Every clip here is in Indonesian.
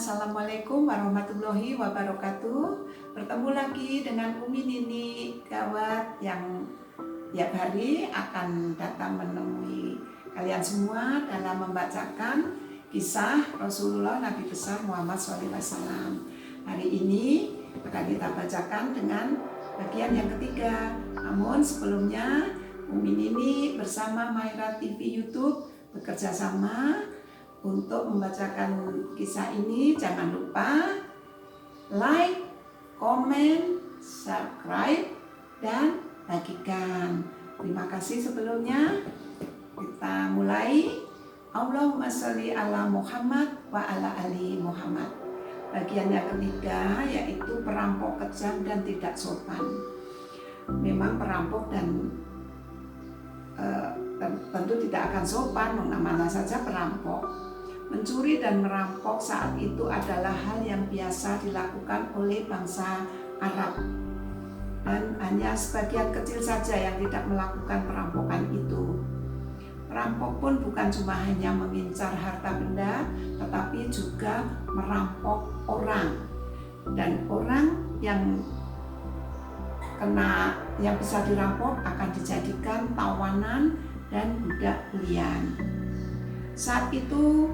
Assalamualaikum warahmatullahi wabarakatuh. Bertemu lagi dengan Umi Nini Gawat yang tiap hari akan datang menemui kalian semua dalam membacakan kisah Rasulullah Nabi besar Muhammad SAW. Hari ini akan kita bacakan dengan bagian yang ketiga. Namun sebelumnya Umi Nini bersama Maira TV YouTube bekerja sama untuk membacakan kisah ini. Jangan lupa like, komen, subscribe, dan bagikan. Terima kasih sebelumnya. Kita mulai. Allahumma sholli ala Muhammad wa ala ali Muhammad. Bagian yang ketiga yaitu perampok kejam dan tidak sopan. Memang perampok dan tentu tidak akan sopan, mana saja perampok. Mencuri dan merampok saat itu adalah hal yang biasa dilakukan oleh bangsa Arab. Dan hanya sebagian kecil saja yang tidak melakukan perampokan itu. Perampok pun bukan cuma hanya mengincar harta benda, tetapi juga merampok orang. Dan orang yang bisa dirampok akan dijadikan tawanan dan budak bulian. Saat itu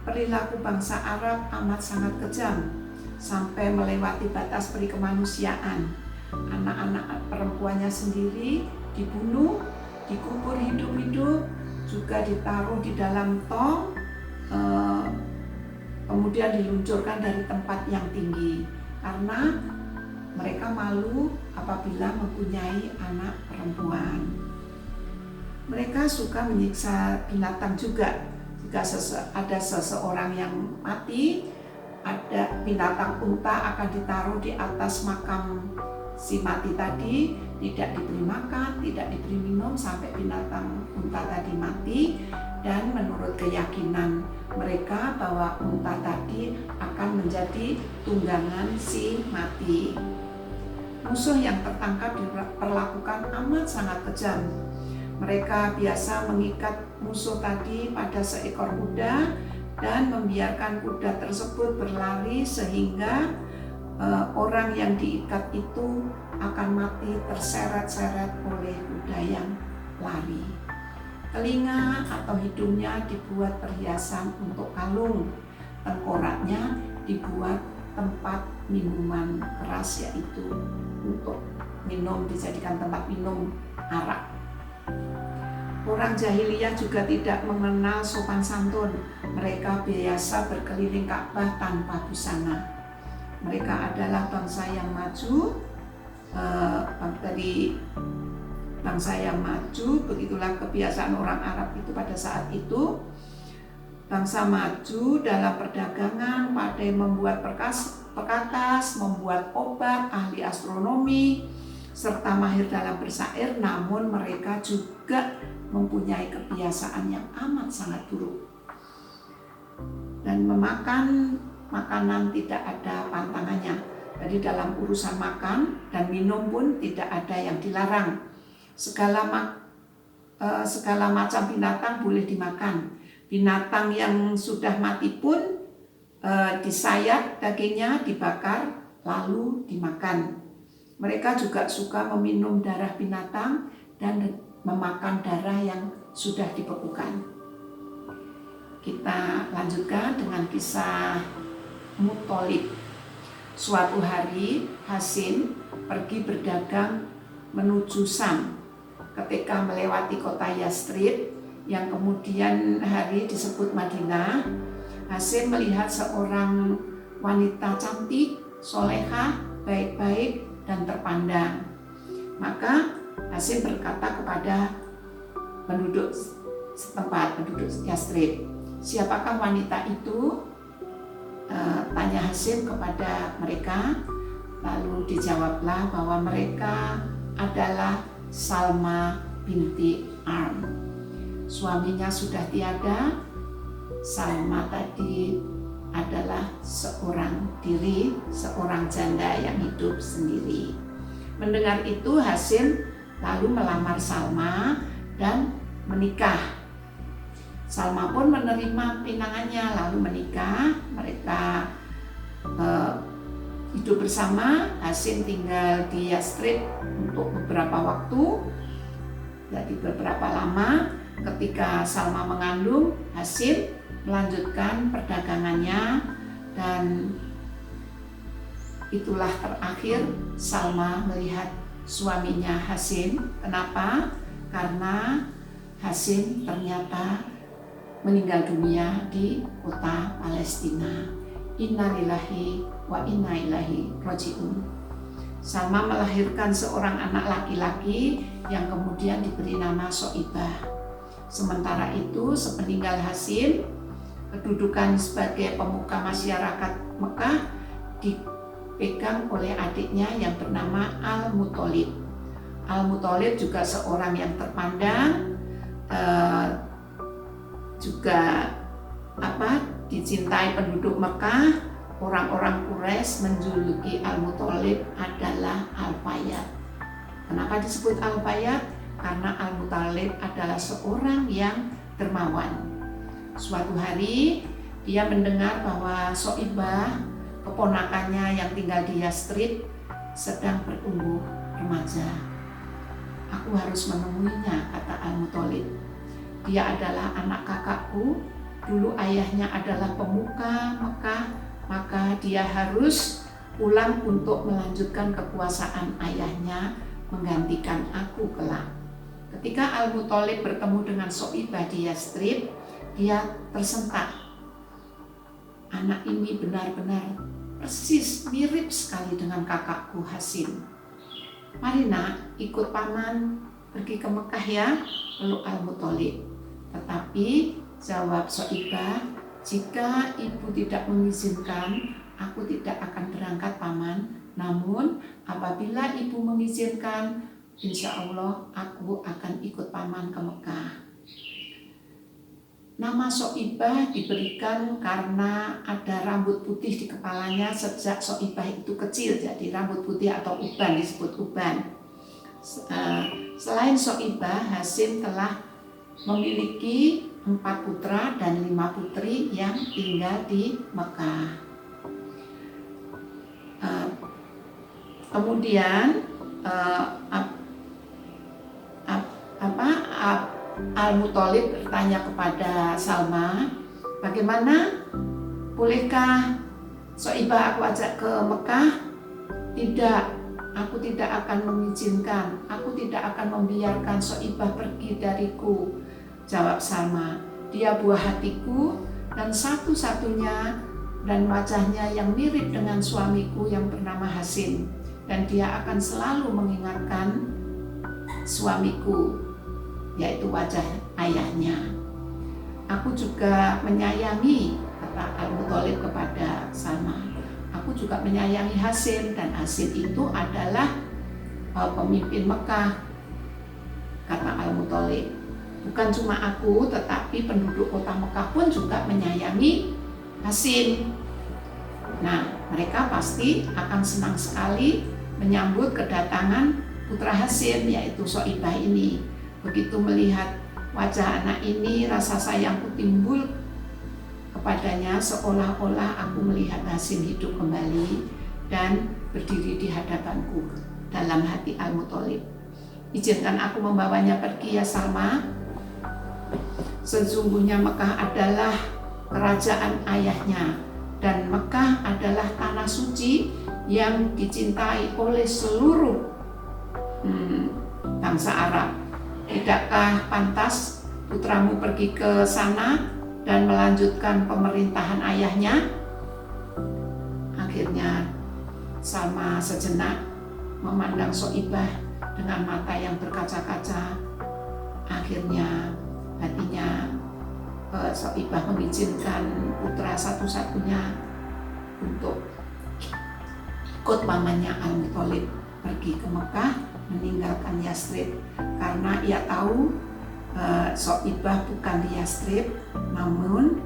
perilaku bangsa Arab amat sangat kejam sampai melewati batas peri kemanusiaan. Anak-anak perempuannya sendiri dibunuh, dikubur hidup-hidup, juga ditaruh di dalam tong, kemudian diluncurkan dari tempat yang tinggi karena mereka malu apabila mempunyai anak perempuan. Mereka suka menyiksa binatang juga. Jika ada seseorang yang mati, ada binatang unta akan ditaruh di atas makam si mati tadi, tidak diberi makan, tidak diberi minum sampai binatang unta tadi mati. Dan menurut keyakinan mereka bahwa unta tadi akan menjadi tunggangan si mati. Musuh yang tertangkap diperlakukan amat sangat kejam. Mereka biasa mengikat musuh tadi pada seekor kuda dan membiarkan kuda tersebut berlari sehingga orang yang diikat itu akan mati terseret-seret oleh kuda yang lari. Telinga atau hidungnya dibuat perhiasan untuk kalung, tengkoraknya dibuat tempat minuman keras, yaitu untuk minum, dijadikan tempat minum arak. Orang jahiliyah juga tidak mengenal sopan santun. Mereka biasa berkeliling Ka'bah tanpa busana. Mereka adalah bangsa yang maju, begitulah kebiasaan orang Arab itu pada saat itu. Bangsa maju dalam perdagangan, pandai membuat perkakas, membuat obat, ahli astronomi, serta mahir dalam bersair. Namun mereka juga mempunyai kebiasaan yang amat sangat buruk. Dan memakan makanan tidak ada pantangannya. Jadi dalam urusan makan dan minum pun tidak ada yang dilarang. Segala macam binatang boleh dimakan. Binatang yang sudah mati pun disayat dagingnya, dibakar, lalu dimakan. Mereka juga suka meminum darah binatang dan memakan darah yang sudah dibekukan. Kita lanjutkan dengan kisah Muthalib. Suatu hari Hasim pergi berdagang menuju Syam. Ketika melewati kota Yathrib yang kemudian hari disebut Madinah, Hasim melihat seorang wanita cantik, solehah, baik-baik, dan terpandang. Maka Hasim berkata kepada penduduk setempat, penduduk Yathrib, "Siapakah wanita itu?" Tanya Hasim kepada mereka. Lalu dijawablah bahwa mereka adalah Salma binti Arm. Suaminya sudah tiada. Salma tadi adalah seorang diri, seorang janda yang hidup sendiri. Mendengar itu Hasim lalu melamar Salma dan menikah. Salma pun menerima pinangannya lalu menikah. Mereka hidup bersama. Hasim tinggal di Yastrib untuk beberapa waktu, jadi beberapa lama. Ketika Salma mengandung, Hasim melanjutkan perdagangannya, dan itulah terakhir Salma melihat suaminya Hasim. Kenapa? Karena Hasim ternyata meninggal dunia di kota Palestina. Innalillahi wa inna ilaihi raji'un. Salma melahirkan seorang anak laki-laki yang kemudian diberi nama Soibah. Sementara itu, sepeninggal Hasim, kedudukan sebagai pemuka masyarakat Mekah dipegang oleh adiknya yang bernama Al-Muthalib. Al-Muthalib juga seorang yang terpandang, juga dicintai penduduk Mekah. Orang-orang Quraisy menjuluki Al-Muthalib adalah Al-Fayyad. Kenapa disebut Al-Fayyad? Karena Al-Muthalib adalah seorang yang dermawan. Suatu hari dia mendengar bahwa Soibah, keponakannya yang tinggal di Yastrib, sedang berumur remaja. Aku harus menemuinya, kata Al-Muthalib. Dia adalah anak kakakku, dulu ayahnya adalah pemuka Mekah, maka dia harus pulang untuk melanjutkan kekuasaan ayahnya, menggantikan aku kelak. Ketika Al-Muthalib bertemu dengan Soibah di Yastrib, dia tersentak. Anak ini benar-benar persis mirip sekali dengan kakakku Hasim. Mari nak, ikut paman pergi ke Mekah ya, peluk Al-Muthalib. Tetapi jawab Soibah, jika ibu tidak mengizinkan, aku tidak akan berangkat paman. Namun apabila ibu mengizinkan, insya Allah aku akan ikut paman ke Mekah. Nama Soibah diberikan karena ada rambut putih di kepalanya sejak Soibah itu kecil. Jadi rambut putih atau uban disebut uban. Selain Soibah, Hasim telah memiliki 4 putra dan 5 putri yang tinggal di Mekah. Kemudian Al-Muthalib bertanya kepada Salma, bagaimana? Bolehkah Soibah aku ajak ke Mekah? Tidak, aku tidak akan mengizinkan. Aku tidak akan membiarkan Soibah pergi dariku, jawab Salma. Dia buah hatiku dan satu-satunya, dan wajahnya yang mirip dengan suamiku yang bernama Hasim, dan dia akan selalu mengingatkan suamiku, yaitu wajah ayahnya. Aku juga menyayangi, kata Al-Muthalib kepada Salma. Aku juga menyayangi Hasim, dan Hasim itu adalah pemimpin Mekah, kata Al-Muthalib. Bukan cuma aku, tetapi penduduk kota Mekah pun juga menyayangi Hasim. Nah, mereka pasti akan senang sekali menyambut kedatangan putra Hasim, yaitu Soibah ini. Begitu melihat wajah anak ini, rasa sayangku timbul kepadanya, seolah-olah aku melihat Hasim hidup kembali dan berdiri di hadapanku. Dalam hati Al-Muthalib, izinkan aku membawanya pergi ya Salma. Sesungguhnya Mekah adalah kerajaan ayahnya, dan Mekah adalah tanah suci yang dicintai oleh seluruh bangsa Arab. Tidakkah pantas putramu pergi ke sana dan melanjutkan pemerintahan ayahnya? Akhirnya Salma sejenak memandang Soibah dengan mata yang berkaca-kaca. Akhirnya hatinya Soibah mengizinkan putra satu-satunya untuk ikut pamannya Al-Muthalib pergi ke Mekah, meninggalkan Yastrib, karena ia tahu Soibah bukan di Yastrib, namun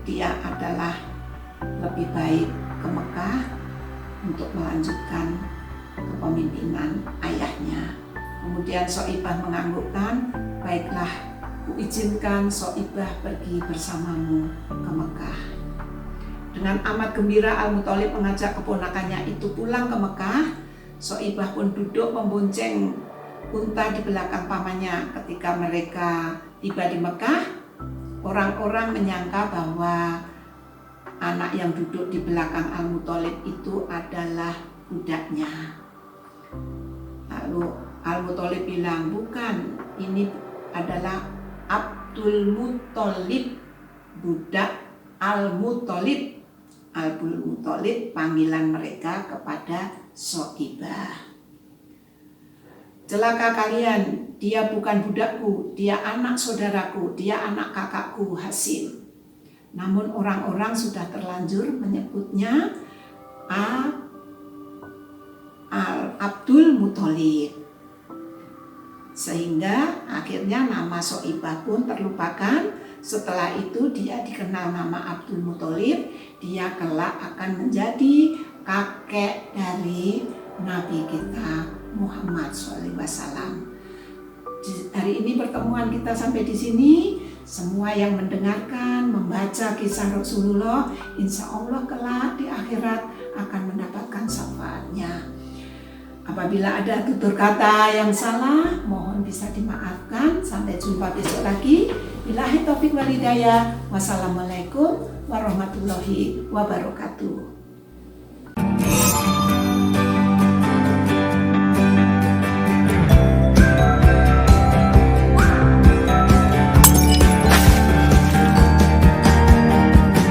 dia adalah lebih baik ke Mekah untuk melanjutkan kepemimpinan ayahnya. Kemudian Soibah menganggukkan, baiklah, kuizinkan Soibah pergi bersamamu ke Mekah. Dengan amat gembira Al-Muthalib mengajak keponakannya itu pulang ke Mekah. Soibah pun duduk membonceng unta di belakang pamannya. Ketika mereka tiba di Mekah, orang-orang menyangka bahwa anak yang duduk di belakang Al-Muthalib itu adalah budaknya. Lalu Al-Muthalib bilang, bukan, ini adalah Abdul Muthalib, budak Al-Muthalib. Abdul Muthalib panggilan mereka kepada Soibah. Celaka kalian, dia bukan budakku, dia anak saudaraku, dia anak kakakku Hasim. Namun orang-orang sudah terlanjur menyebutnya Abdul Muthalib. Sehingga akhirnya nama Soibah pun terlupakan. Setelah itu dia dikenal nama Abdul Muthalib. Dia kelak akan menjadi kakek dari Nabi kita Muhammad SAW. Hari ini pertemuan kita sampai di sini. Semua yang mendengarkan, membaca kisah Rasulullah, insya Allah kelak di akhirat akan mendapatkan syafaatnya. Apabila ada tutur kata yang salah, mohon bisa dimaafkan. Sampai jumpa besok lagi. Billahi taufiq wal hidayah. Wassalamualaikum warahmatullahi wabarakatuh.